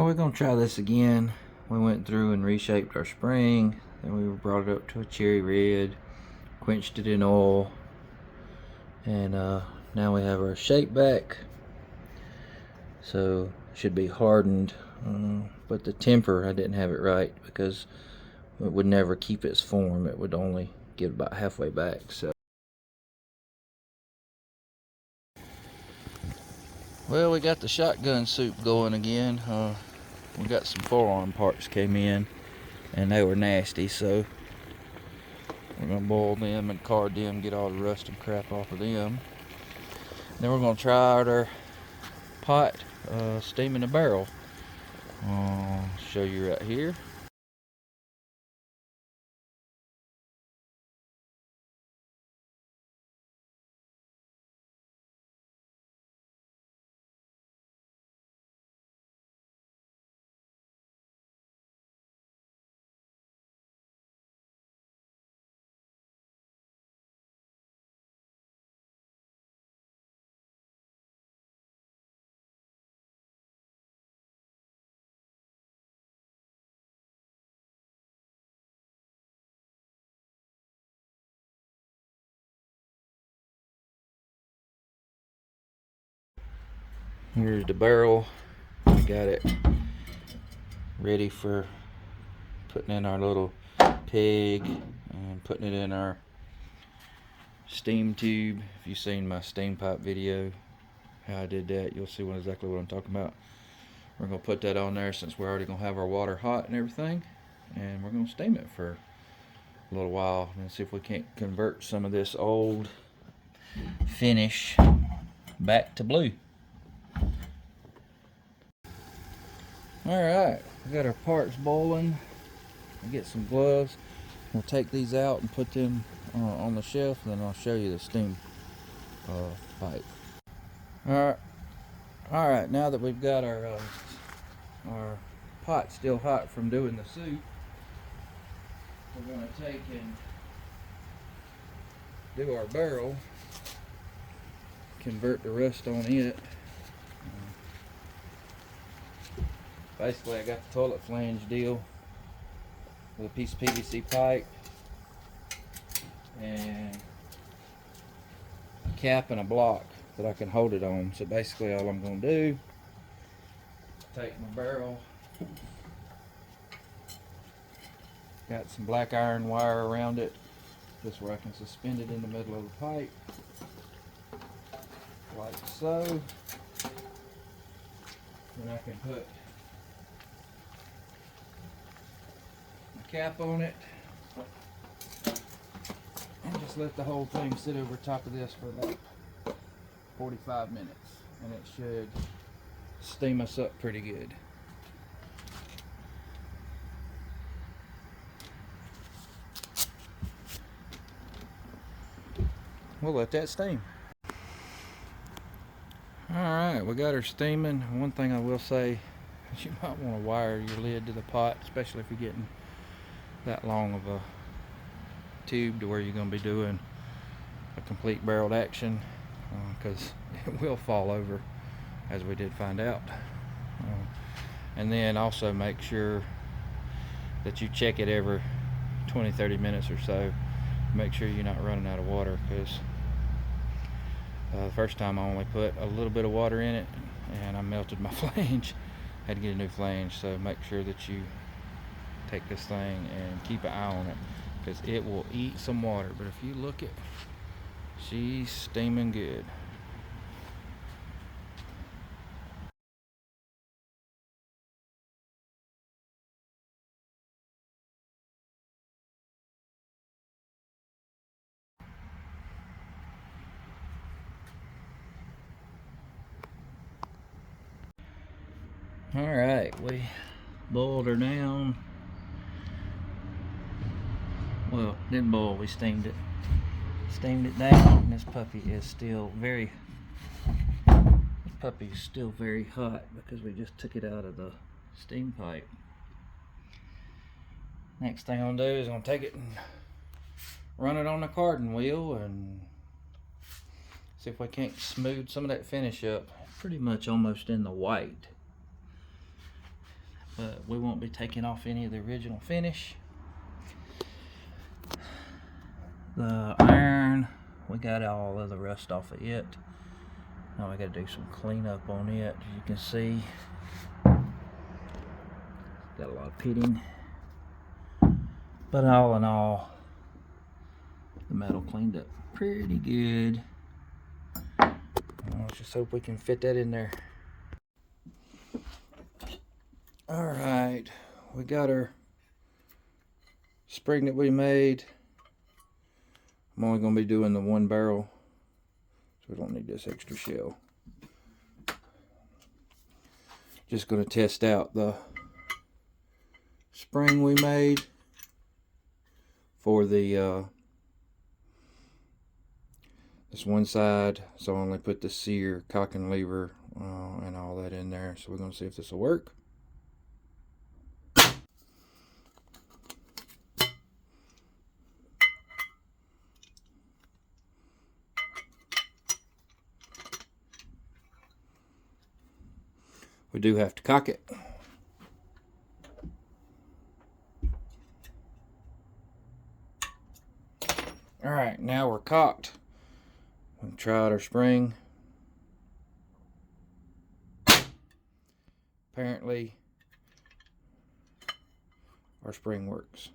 Well, we're gonna try this again. We went through and reshaped our spring, then we brought it up to a cherry red, quenched it in oil, and now we have our shape back. So it should be hardened, but the temper, I didn't have it right because it would never keep its form. It would only get about halfway back. So, well, we got the shotgun soup going again. We got some forearm parts came in and they were nasty, so we're gonna boil them and card them, get all the rust and crap off of them. Then we're gonna try out our pot steaming a barrel. I'll show you right here. Here's the barrel. We got it ready for putting in our little pig and putting it in our steam tube. If you've seen my steam pipe video, how I did that, you'll see exactly what I'm talking about. We're gonna put that on there since we're already gonna have our water hot and everything, and we're gonna steam it for a little while and see if we can't convert some of this old finish back to blue. Alright, we got our parts boiling. We'll get some gloves. We'll take these out and put them on the shelf, and then I'll show you the steam pipe. Alright, now that we've got our pot still hot from doing the soup, we're going to take and do our barrel, convert the rust on it. Basically, I got the toilet flange deal with a piece of PVC pipe and a cap and a block that I can hold it on. So basically all I'm going to do, take my barrel, got some black iron wire around it, just where I can suspend it in the middle of the pipe, like so. Then I can put a cap on it and just let the whole thing sit over top of this for about 45 minutes, and it should steam us up pretty good. We'll let that steam. Alright, we got her steaming. One thing I will say is you might want to wire your lid to the pot, especially if you're getting that long of a tube to where you're going to be doing a complete barreled action, because it will fall over, as we did find out. And then also make sure that you check it every 20-30 minutes or so. Make sure you're not running out of water, because the first time I only put a little bit of water in it and I melted my flange. Had to get a new flange, so make sure that you take this thing and keep an eye on it, because it will eat some water. But if you look at, she's steaming good. Alright, we boiled her down. Well, didn't boil, we steamed it. Steamed it down, and this puppy is still very hot because we just took it out of the steam pipe. Next thing I'm gonna do is I'm gonna take it and run it on the carding wheel and see if we can't smooth some of that finish up. Pretty much almost in the white. but we won't be taking off any of the original finish. The iron, we got all of the rust off of it. Now we got to do some cleanup on it. As you can see, got a lot of pitting, but all in all, the metal cleaned up pretty good. Let's just hope we can fit that in there. All right, we got our spring that we made. I'm only going to be doing the one barrel, so we don't need this extra shell. Just going to test out the spring we made for the this one side. So I only put the sear, cock and lever, and all that in there. So we're going to see if this will work. We do have to cock it. All right, now we're cocked. We'll try out our spring. Apparently, our spring works.